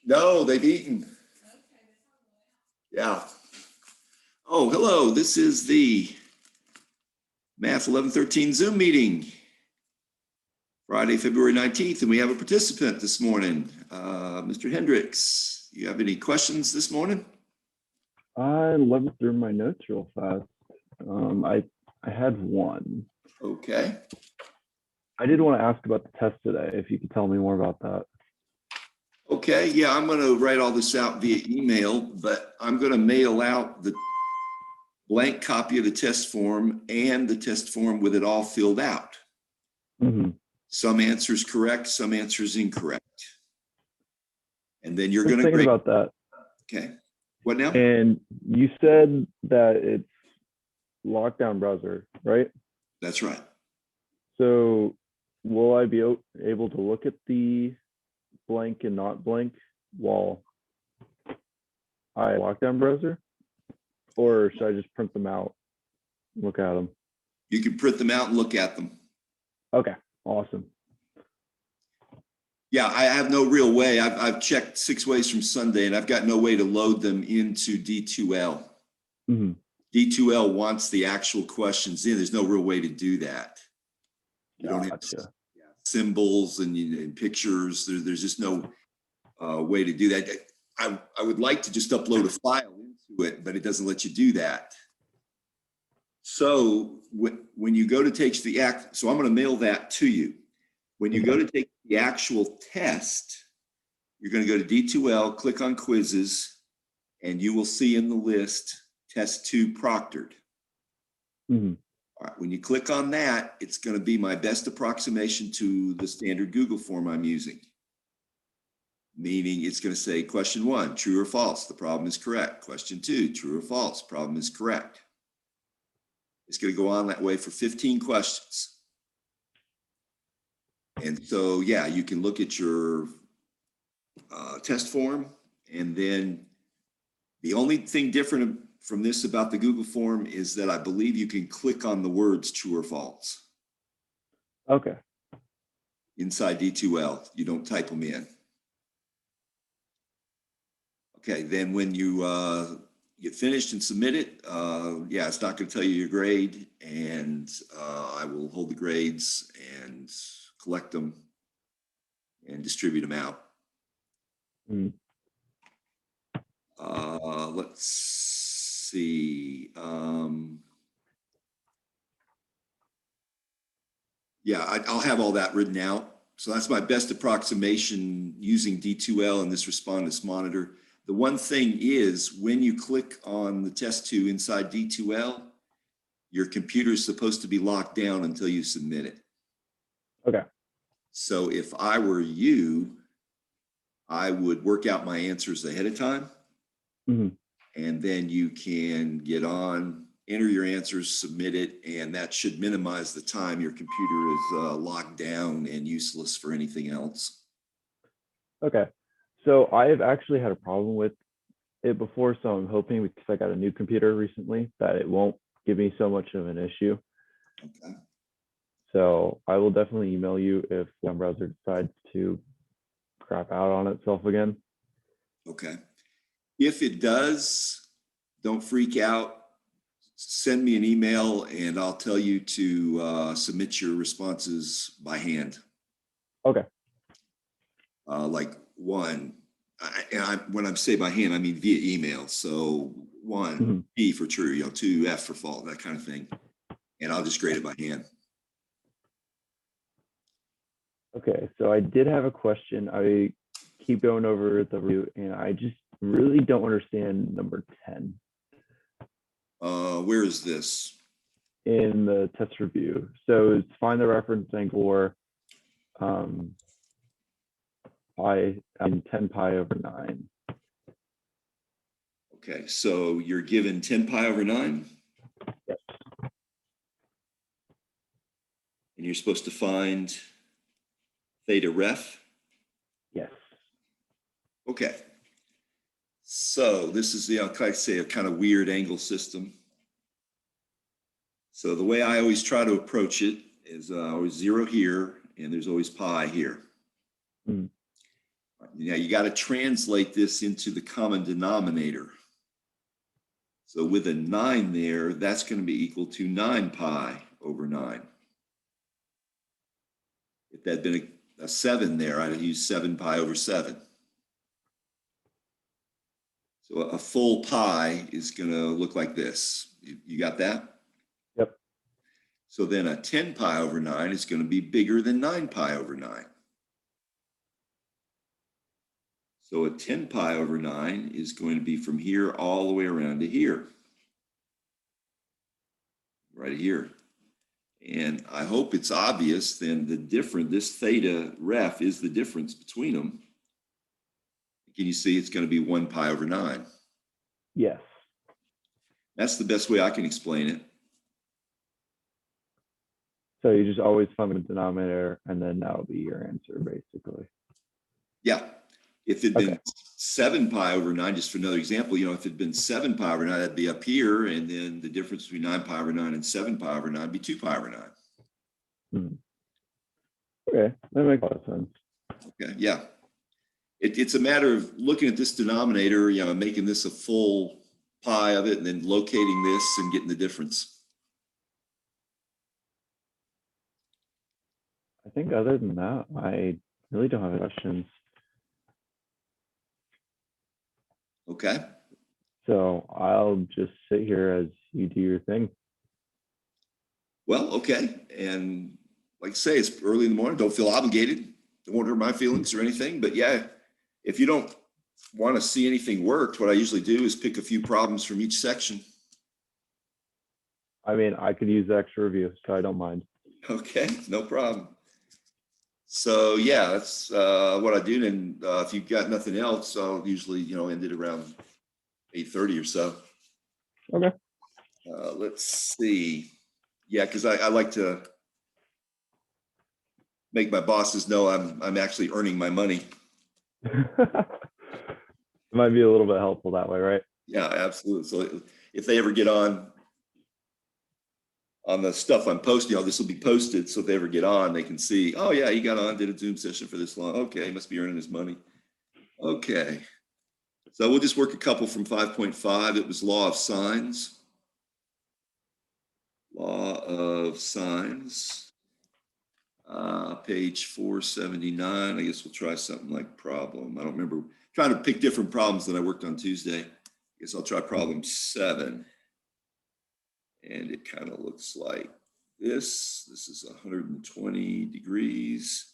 No, they've eaten. Yeah. Oh, hello. This is the Math 1113 Zoom meeting, Friday, February 19th, and we have a participant this morning, Mr. Hendricks. You have any questions this morning? I love through my notes real fast. I had one. Okay. I did want to ask about the test today, if you could tell me more about that. Okay, yeah, I'm going to write all this out via email, but I'm going to mail out the blank copy of the test form and the test form with it all filled out. Mm-hmm. Some answers correct, some answers incorrect. And then you're I was going to thinking grade. about that. Okay. What now? And you said that it's lockdown browser, right? That's right. So will I be able to look at the blank and not blank while I lockdown browser? Or should I just print them out, look at them? You can print them out and look at them. Okay, awesome. Yeah, I have no real way. I've checked 6 ways from Sunday and I've got no way to load them into D2L. Mm-hmm. D2L wants the actual questions in. There's no real way to do that. You don't have symbols and pictures. There's just no way to do that. I would like to just upload a file into it, but it doesn't let you do that. So when you go to take the act, so I'm going to mail that to you. When you go to take the actual test, you're going to go to D2L, click on quizzes, and you will see in the list test 2 proctored. Mm-hmm. All right, when you click on that, it's going to be my best approximation to the standard Google form I'm using. Meaning it's going to say question 1, true or false, the problem is correct. Question 2, true or false, problem is correct. It's going to go on that way for 15 questions. And so, yeah, you can look at your test form, and then the only thing different from this about the Google form is that I believe you can click on the words true or false. Okay. Inside D2L, you don't type them in. Okay, then when you get finished and submit it, yeah, it's not going to tell you your grade, and I will hold the grades and collect them and distribute them out. Mm. Let's see. Yeah, I'll have all that written out. So that's my best approximation using D2L and this Respondus monitor. The one thing is when you click on the test 2 inside D2L, your computer is supposed to be locked down until you submit it. Okay. So if I were you, I would work out my answers ahead of time. Mm-hmm. And then you can get on, enter your answers, submit it, and that should minimize the time your computer is locked down and useless for anything else. Okay. So I have actually had a problem with it before, so I'm hoping, because I got a new computer recently, that it won't give me so much of an issue. Okay. So I will definitely email you if one browser decides to crap out on itself again. Okay. If it does, don't freak out. Send me an email and I'll tell you to submit your responses by hand. Okay. Like 1, when I say by hand, I mean via email. So 1, B for true, 2, F for false, that kind of thing. And I'll just grade it by hand. Okay, so I did have a question. I keep going over the review and I just really don't understand number 10. Where is this? In the test review. So it's find the reference angle for pi and 10 pi over 9. Okay, so you're given 10 pi over 9? Yes. And you're supposed to find theta ref? Yes. Okay. So this is a kind of weird angle system. So the way I always try to approach it is always 0 here, and there's always pi here. Mm. Now you got to translate this into the common denominator. So with a 9 there, that's going to be equal to 9 pi over 9. If that had been a 7 there, I'd have used 7 pi over 7. So a full pi is going to look like this. You got that? Yep. So then a 10 pi over 9 is going to be bigger than 9 pi over 9. So a 10 pi over 9 is going to be from here all the way around to here. Right here. And I hope it's obvious then this theta ref is the difference between them. Can you see it's going to be 1 pi over 9? Yes. That's the best way I can explain it. So you just always find the denominator, and then that'll be your answer, basically. Yeah. If it'd been 7 pi over 9, just for another example, if it'd been 7 pi over 9, that'd be up here. And then the difference between 9 pi over 9 and 7 pi over 9 would be 2 pi over 9. Okay, that makes a lot of sense. Okay, yeah. It's a matter of looking at this denominator, making this a full pi of it, and then locating this and getting the difference. I think other than that, I really don't have any questions. Okay. So I'll just sit here as you do your thing. Well, okay. And like I say, it's early in the morning. Don't feel obligated. Don't hurt my feelings or anything. But yeah, if you don't want to see anything worked, what I usually do is pick a few problems from each section. I mean, I could use the extra review, so I don't mind. Okay, no problem. So yeah, that's what I do. And if you've got nothing else, I'll usually, end it around 8:30 or so. Okay. Let's see. Yeah, because I like to make my bosses know I'm actually earning my money. It might be a little bit helpful that way, right? Yeah, absolutely. So if they ever get on the stuff I'm posting, this will be posted. So if they ever get on, they can see, oh yeah, he got on, did a Zoom session for this long. Okay, he must be earning his money. Okay. So we'll just work a couple from 5.5. It was law of sines. Law of sines. Page 479. I guess we'll try something like problem. I don't remember. Trying to pick different problems that I worked on Tuesday. I guess I'll try problem 7. And it kind of looks like this. This is 120 degrees.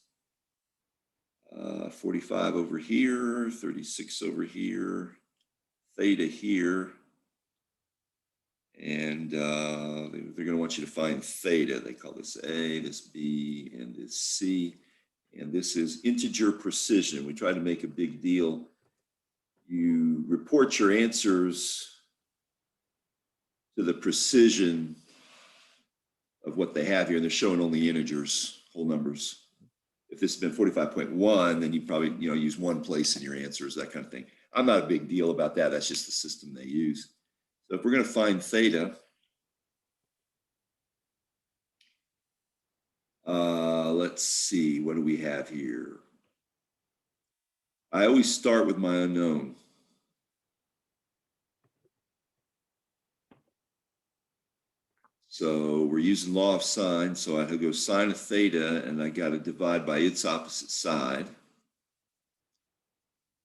45 over here, 36 over here, theta here. And they're going to want you to find theta. They call this A, this B, and this C. And this is integer precision. We try to make a big deal. You report your answers to the precision of what they have here. And they're showing only integers, whole numbers. If this has been 45.1, then you probably use one place in your answers, that kind of thing. I'm not a big deal about that. That's just the system they use. So if we're going to find theta, let's see, what do we have here? I always start with my unknown. So we're using law of sine. So I have to go sine of theta, and I got to divide by its opposite side.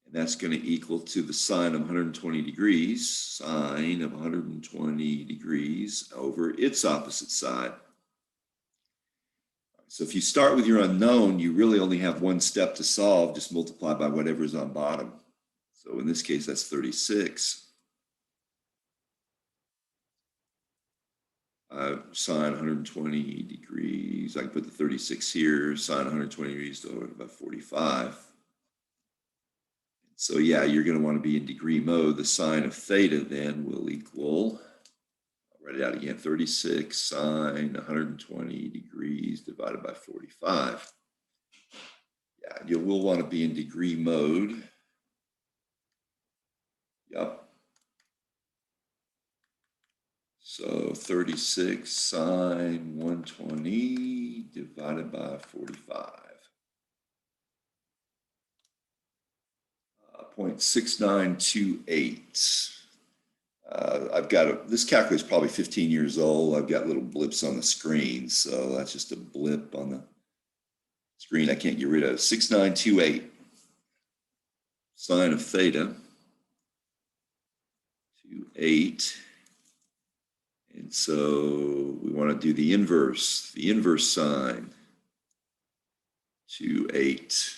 And that's going to equal to the sine of 120 degrees, sine of 120 degrees over its opposite side. So if you start with your unknown, you really only have one step to solve, just multiply by whatever's on bottom. So in this case, that's 36. Sine 120 degrees, I can put the 36 here, sine 120 degrees to about 45. So yeah, you're going to want to be in degree mode. The sine of theta then will equal, I'll write it out again, 36 sine 120 degrees divided by 45. Yeah, you will want to be in degree mode. Yep. So 36 sine 120 divided by 45. 0.6928. I've got this calculator is probably 15 years old. I've got little blips on the screen, so that's just a blip on the screen I can't get rid of. 6928 sine of theta to 8. And so we want to do the inverse sine to 8.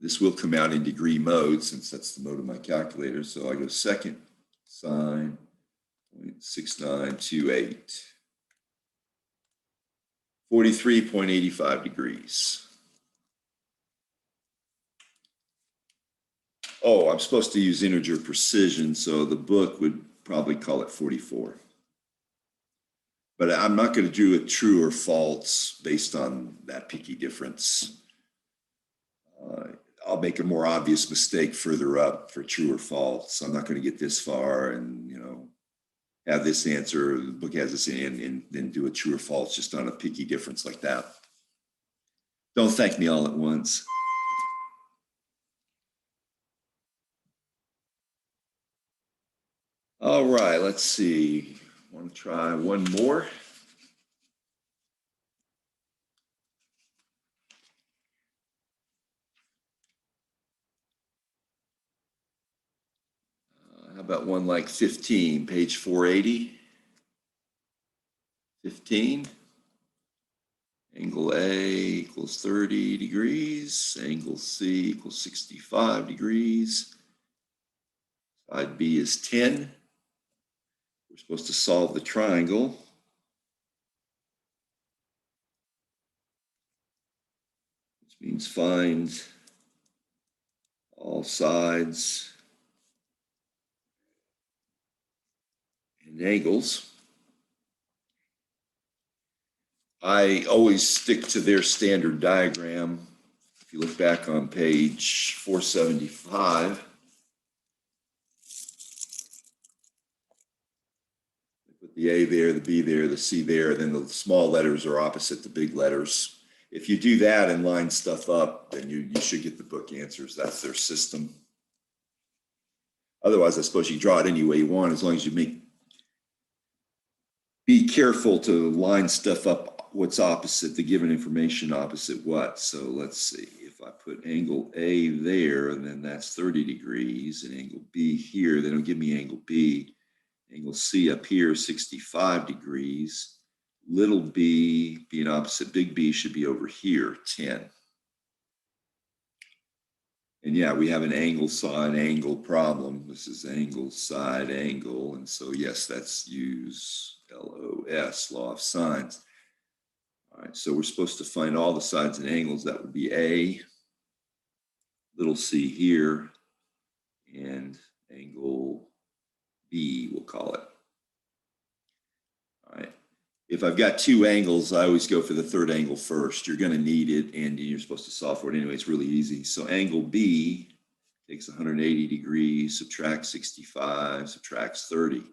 This will come out in degree mode since that's the mode of my calculator. So I go second sine 0.6928, 43.85 degrees. Oh, I'm supposed to use integer precision, so the book would probably call it 44. But I'm not going to do a true or false based on that picky difference. I'll make a more obvious mistake further up for true or false. I'm not going to get this far and, have this answer, the book has this in, and then do a true or false just on a picky difference like that. Don't thank me all at once. All right, let's see. I want to try one more. How about one like 15, page 480? 15. Angle A equals 30 degrees. Angle C equals 65 degrees. Side B is 10. We're supposed to solve the triangle. Which means find all sides and angles. I always stick to their standard diagram. If you look back on page 475, they put the A there, the B there, the C there, and then the small letters are opposite the big letters. If you do that and line stuff up, then you should get the book answers. That's their system. Otherwise, I suppose you draw it any way you want, as long as you be careful to line stuff up what's opposite the given information opposite what. So let's see, if I put angle A there, then that's 30 degrees, and angle B here, they don't give me angle B. Angle C up here, 65 degrees. Little b being opposite big B should be over here, 10. And yeah, we have an angle side angle problem. This is angle side angle. And so yes, that's use LOS, law of sines. All right, so we're supposed to find all the sides and angles. That would be A, little c here, and angle B, we'll call it. All right. If I've got two angles, I always go for the third angle first. You're going to need it, and you're supposed to solve for it anyway. It's really easy. So angle B takes 180 degrees, subtracts 65, subtracts 30.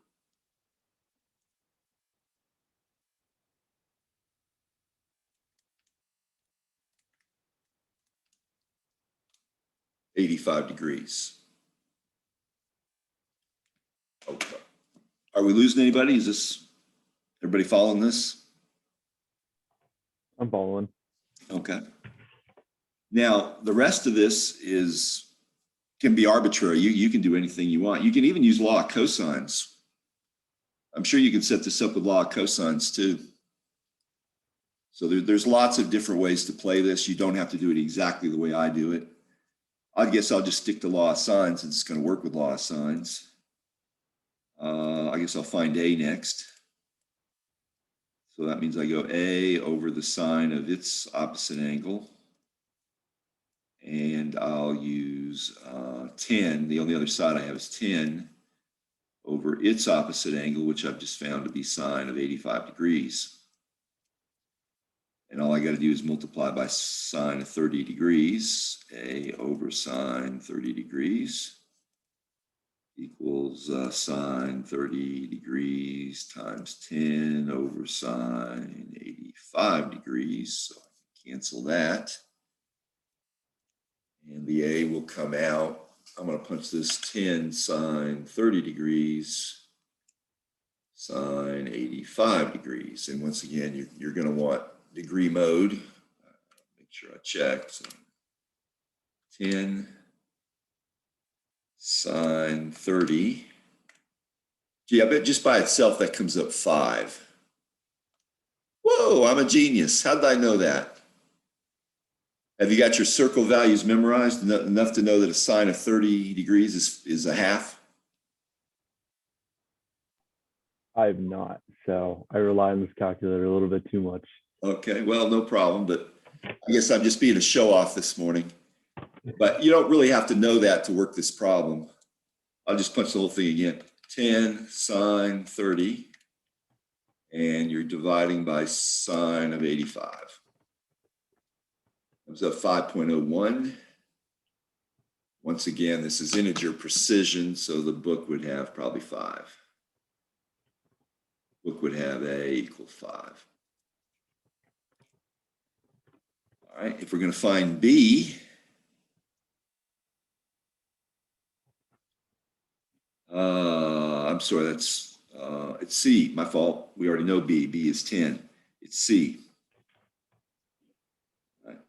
$85 degrees. Okay. Are we losing anybody? Is this everybody following this? I'm following. Okay. Now, the rest of this can be arbitrary. You can do anything you want. You can even use law of cosines. I'm sure you can set this up with law of cosines too. So there's lots of different ways to play this. You don't have to do it exactly the way I do it. I guess I'll just stick to law of sines and it's going to work with law of sines. I guess I'll find A next. So that means I go A over the sine of its opposite angle. And I'll use 10. The only other side I have is 10 over its opposite angle, which I've just found to be sine of 85 degrees. And all I got to do is multiply by sine of 30 degrees. A over sine 30 degrees equals sine 30 degrees times 10 over sine 85 degrees. So I can cancel that. And the A will come out I'm going to punch this 10 sine 30 degrees, sine 85 degrees. And once again, you're going to want degree mode. Make sure I check. So 10 sine 30. Gee, I bet just by itself that comes up 5. Whoa, I'm a genius. How did I know that? Have you got your circle values memorized enough to know that a sine of 30 degrees is a half? I've not, so I rely on this calculator a little bit too much. Okay, well, no problem, but I guess I'm just being a show off this morning. But you don't really have to know that to work this problem. I'll just punch the whole thing again. 10 sine 30, and you're dividing by sine of 85. Comes up 5.01. Once again, this is integer precision, so the book would have probably 5. Book would have A equal 5. All right, if we're going to find B, I'm sorry, it's C, my fault. We already know B. B is 10. It's C. All right.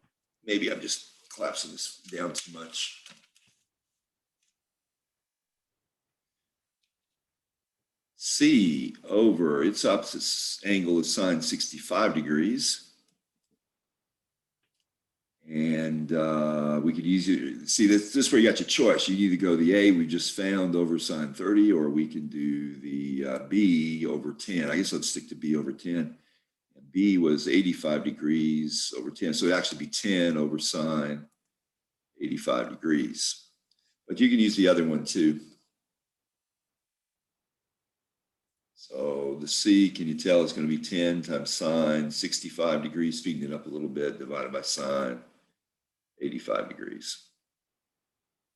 Maybe I'm just collapsing this down too much. C over its opposite angle is sine 65 degrees. And we could easily see this is where you got your choice. You either go the A we just found over sine 30, or we can do the B over 10. I guess let's stick to B over 10. And B was 85 degrees over 10. So it'd actually be 10 over sine 85 degrees. But you can use the other one too. So the C, can you tell, is going to be 10 times sine 65 degrees, speeding it up a little bit, divided by sine 85 degrees.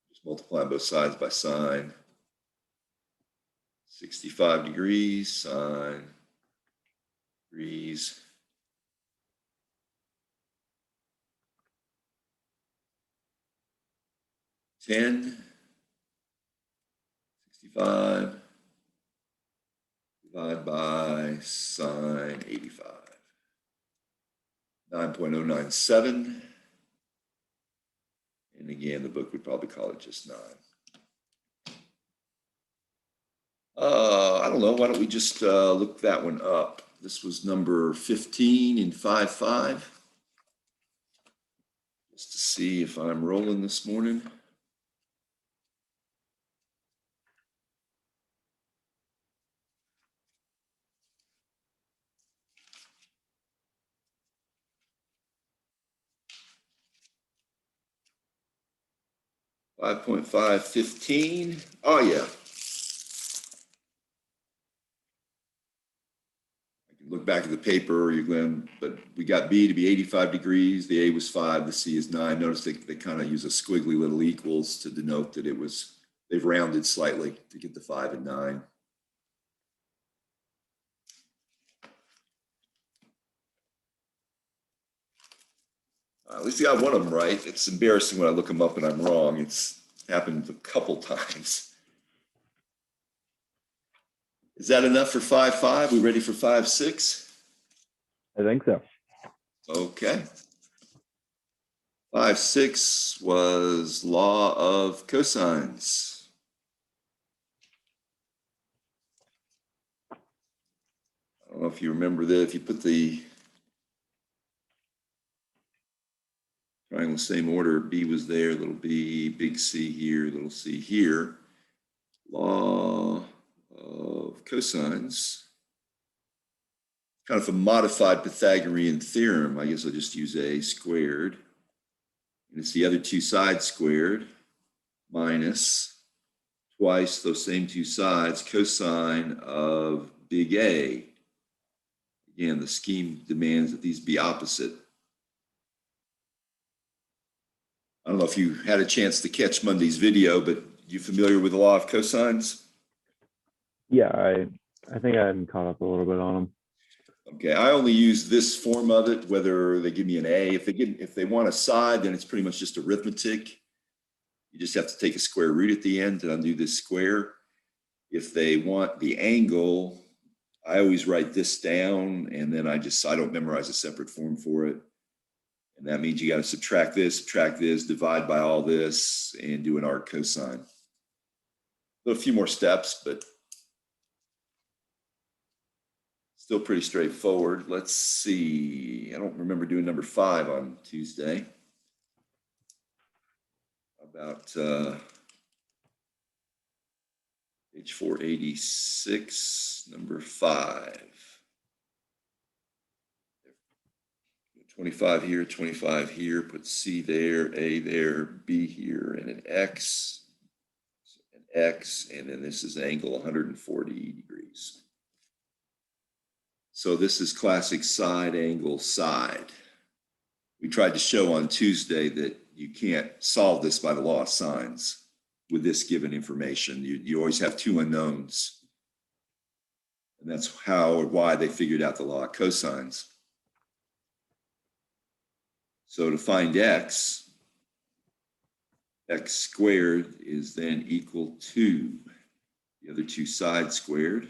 Just multiply both sides by sine 65 degrees, sine degrees. Ten 65 divided by sine 85. 9.097. And again, the book would probably call it just 9. I don't know. Why don't we just look that one up? This was number 15 in 5.5. Just to see if I'm rolling this morning. $5.515. Oh yeah. I can look back at the paper, you're going, but we got B to be 85 degrees. The A was 5, the C is 9. Notice they kind of use a squiggly little equals to denote that they've rounded slightly to get the 5 and 9. At least you got one of them right. It's embarrassing when I look them up and I'm wrong. It's happened a couple times. Is that enough for 5.5? We ready for 5.6? I think so. Okay. 5.6 was law of cosines. I don't know if you remember that. If you put the triangle same order, B was there, little b, big C here, little c here. Law of cosines. Kind of a modified Pythagorean theorem. I guess I'll just use A squared. And it's the other two sides squared minus twice those same two sides cosine of big A. Again, the scheme demands that these be opposite. I don't know if you had a chance to catch Monday's video, but you familiar with the law of cosines? Yeah, I think I'm caught up a little bit on them. Okay, I only use this form of it, whether they give me an A. If they want a side, then it's pretty much just arithmetic. You just have to take a square root at the end to undo this square. If they want the angle, I always write this down, and then I don't memorize a separate form for it. And that means you got to subtract this, divide by all this, and do an arc cosine. So a few more steps, but still pretty straightforward. Let's see. I don't remember doing number 5 on Tuesday. About page 486, number 5. 25 here, 25 here, put C there, A there, B here, and an X, and then this is angle 140 degrees. So this is classic side angle side. We tried to show on Tuesday that you can't solve this by the law of sines with this given information. You always have 2 unknowns. And that's how or why they figured out the law of cosines. So to find x squared is then equal to the other 2 sides squared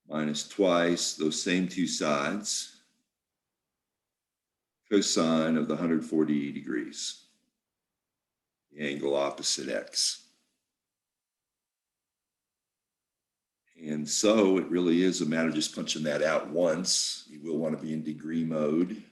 minus twice those same 2 sides cosine of the 140 degrees, the angle opposite x. And so it really is a matter of just punching that out once. You will want to be in degree mode.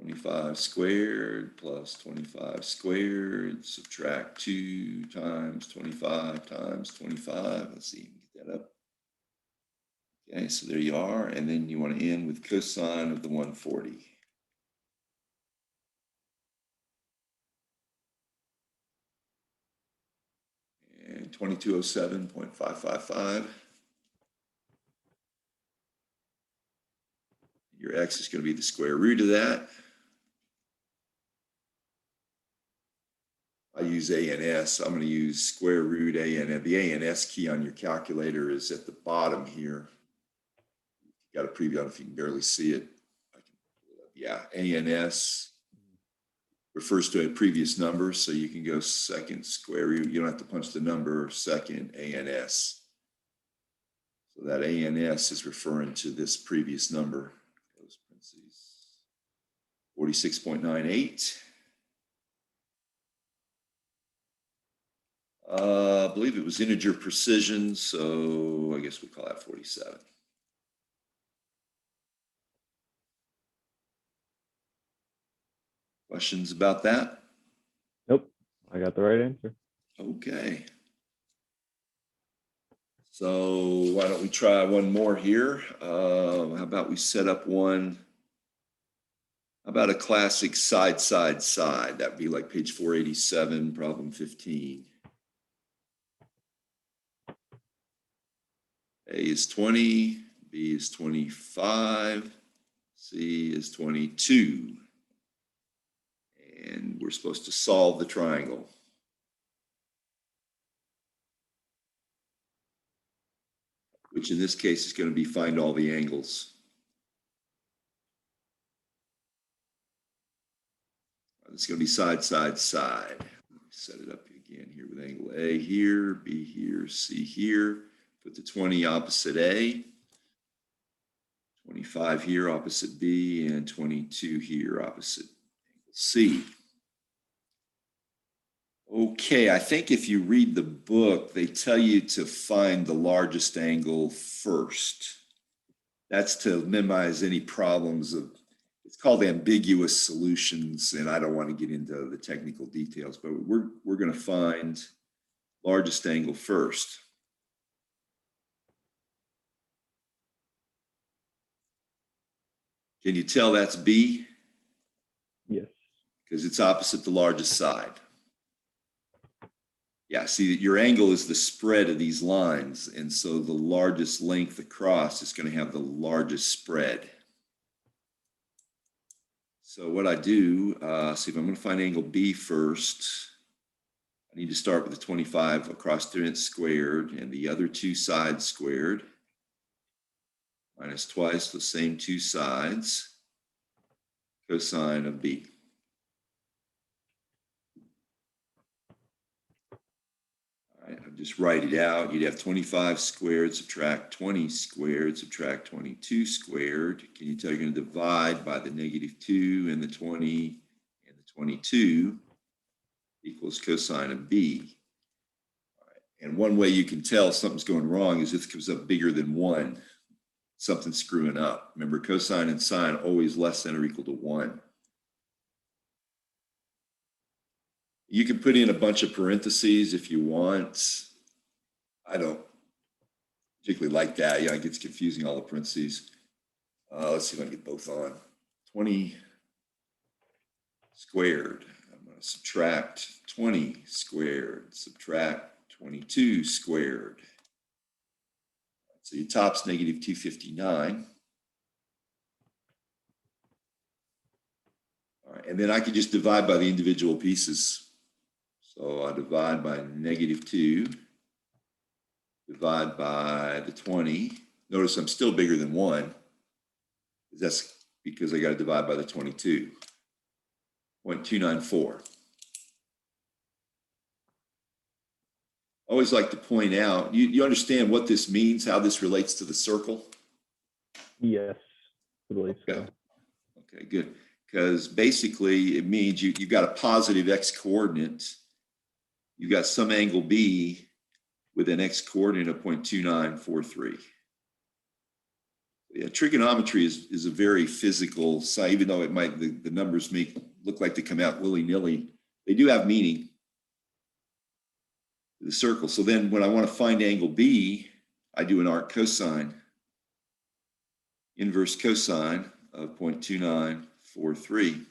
25 squared plus 25 squared, subtract 2 times 25 times 25. Let's see, get that up. Okay, so there you are. And then you want to end with cosine of the 140. And 2207.555. Your x is going to be the square root of that. I use A and S. I'm going to use square root A and the A and S key on your calculator is at the bottom here. You got a preview on if you can barely see it. Yeah, A and S refers to a previous number, so you can go second square root. You don't have to punch the number, second A and S. So that A and S is referring to this previous number. 46.98. I believe it was integer precision, so I guess we'll call that 47. Questions about that? Nope, I got the right answer. Okay. So why don't we try one more here? How about we set up one? How about a classic side, side, side? That would be like page 487, problem 15. A is 20, B is 25, C is 22. And we're supposed to solve the triangle. Which in this case is going to be find all the angles. It's going to be side, side, side. Let me set it up again here with angle A here, B here, C here. Put the 20 opposite A, 25 here opposite B, and 22 here opposite angle C. Okay, I think if you read the book, they tell you to find the largest angle first. That's to minimize any problems of, it's called ambiguous solutions, and I don't want to get into the technical details, but we're going to find largest angle first. Can you tell that's B? Yes. Because it's opposite the largest side. Yeah, see, your angle is the spread of these lines, and so the largest length across is going to have the largest spread. So what I do, see if I'm going to find angle B first, I need to start with the 25 across the squared and the other 2 sides squared, minus twice the same 2 sides, cosine of B. All right, I'll just write it out. You'd have 25 squared, subtract 20 squared, subtract 22 squared. Can you tell you're going to divide by the -2 and the 20 and the 22 equals cosine of B. All right. And one way you can tell something's going wrong is if it comes up bigger than 1. Something's screwing up. Remember, cosine and sine always less than or equal to 1. You can put in a bunch of parentheses if you want. I don't particularly like that. Yeah, it gets confusing, all the parentheses. Let's see if I can get both on. 20 squared. I'm going to subtract 20 squared, subtract 22 squared. So your top's -259. All right, and then I can just divide by the individual pieces. So I divide by -2, divide by the 20. Notice I'm still bigger than 1. That's because I got to divide by the 22. 0.294. Always like to point out, you understand what this means, how this relates to the circle? Yes, I believe so. Okay, okay, good. Because basically it means you've got a positive x coordinate. You've got some angle B with an x coordinate of 0.2943. Yeah, trigonometry is a very physical side, even though it might, the numbers may look like they come out willy-nilly. They do have meaning. The circle. So then when I want to find angle B, I do an arc cosine, inverse cosine of 0.2943.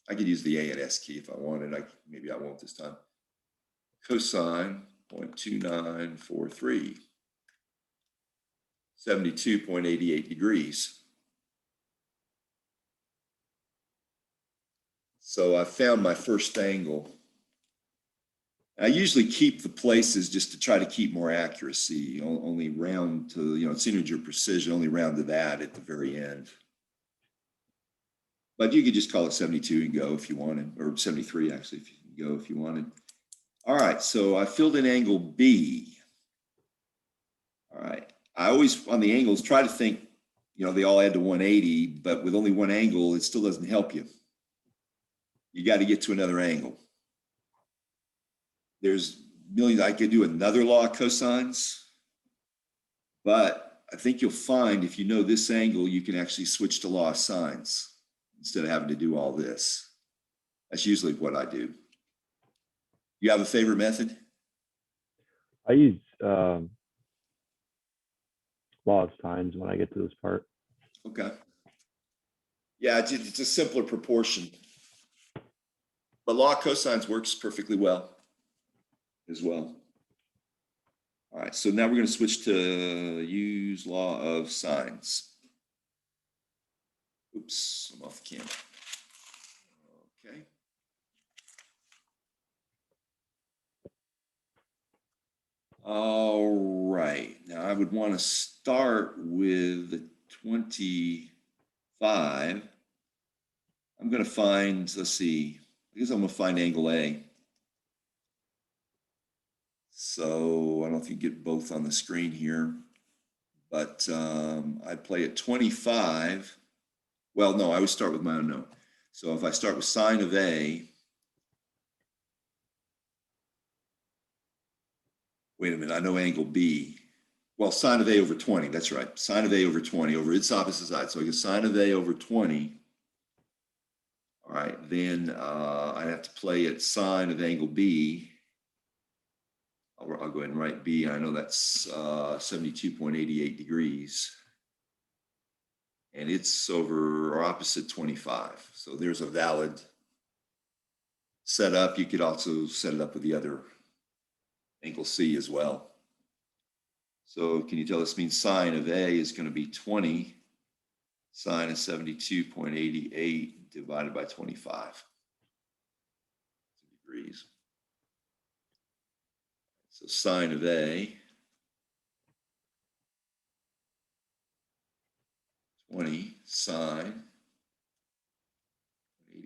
I could use the A and S key if I wanted. Maybe I won't this time. Cosine 0.2943, 72.88 degrees. So I found my first angle. I usually keep the places just to try to keep more accuracy, only round to, it's integer precision, only round to that at the very end. But you could just call it 72 and go if you wanted, or 73 actually, if you can go if you wanted. All right, so I filled in angle B. All right, I always, on the angles, try to think, they all add to 180, but with only one angle, it still doesn't help you. You got to get to another angle. There's millions, I could do another law of cosines, but I think you'll find if you know this angle, you can actually switch to law of sines instead of having to do all this. That's usually what I do. You have a favorite method? I use law of sines when I get to this part. Okay. Yeah, it's a simpler proportion. But law of cosines works perfectly well as well. All right, so now we're going to switch to use law of sines. Oops, I'm off the camera. Okay. All right, now I would want to start with 25. I'm going to find, let's see, I guess I'm going to find angle A. So I don't know if you get both on the screen here, but I'd play at 25. Well, no, I would start with my unknown. So if I start with sine of A, wait a minute, I know angle B. Well, sine of A over 20, that's right. Sine of A over 20 over its opposite side. So I get sine of A over 20. All right, then I'd have to play at sine of angle B. I'll go ahead and write B. I know that's 72.88 degrees. And it's over or opposite 25. So there's a valid setup. You could also set it up with the other angle C as well. So can you tell this means sine of A is going to be 20. Sine of 72.88 divided by 25 degrees. So sine of A, 20 sine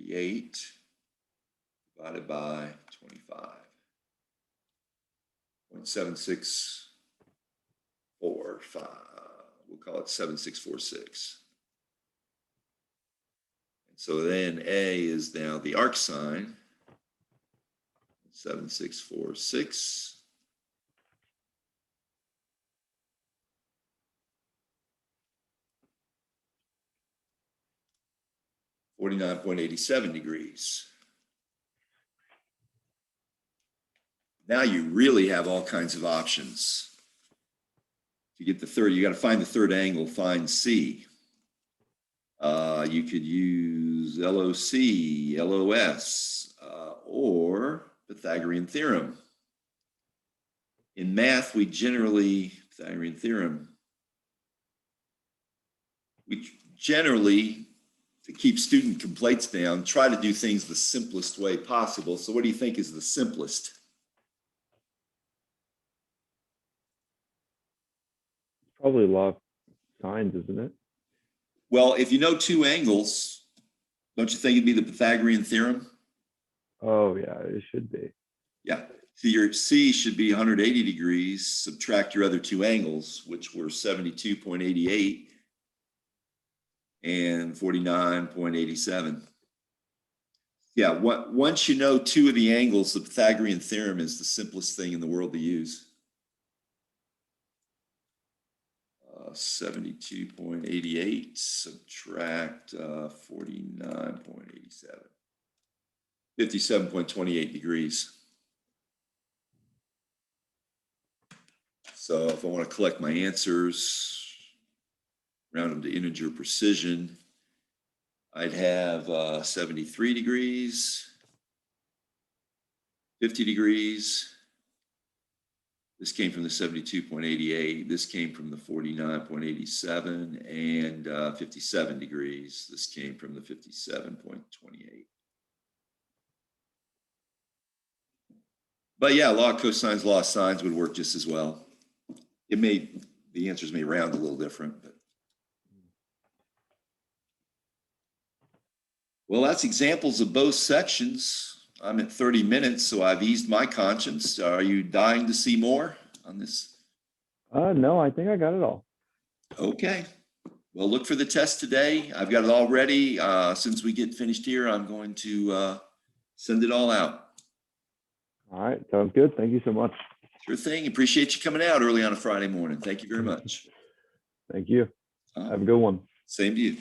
38 divided by 25.7645. We'll call it 7646. And so then A is now the arc sine, 7646. $49.87 degrees. Now you really have all kinds of options. To get the third, you got to find the third angle, find C. You could use LOC, LOS, or Pythagorean theorem. In math, Pythagorean theorem, we generally, to keep student complaints down, try to do things the simplest way possible. So what do you think is the simplest? Probably law of sines, isn't it? Well, if you know two angles, don't you think it'd be the Pythagorean theorem? Oh yeah, it should be. Yeah. So your C should be 180 degrees, subtract your other two angles, which were 72.88 and 49.87. Yeah, once you know two of the angles, the Pythagorean theorem is the simplest thing in the world to use. 72.88 subtract 49.87. 57.28 degrees. So if I want to collect my answers, round them to integer precision, I'd have 73 degrees, 50 degrees. This came from the 72.88. This came from the 49.87 and 57 degrees. This came from the 57.28. But yeah, law of cosines, law of sines would work just as well. The answers may round a little different, but. Well, that's examples of both sections. I'm at 30 minutes, so I've eased my conscience. Are you dying to see more on this? No, I think I got it all. Okay. Well, look for the test today. I've got it all ready. Since we get finished here, I'm going to send it all out. All right, sounds good. Thank you so much. Sure thing. Appreciate you coming out early on a Friday morning. Thank you very much. Thank you. Have a good one. Same to you.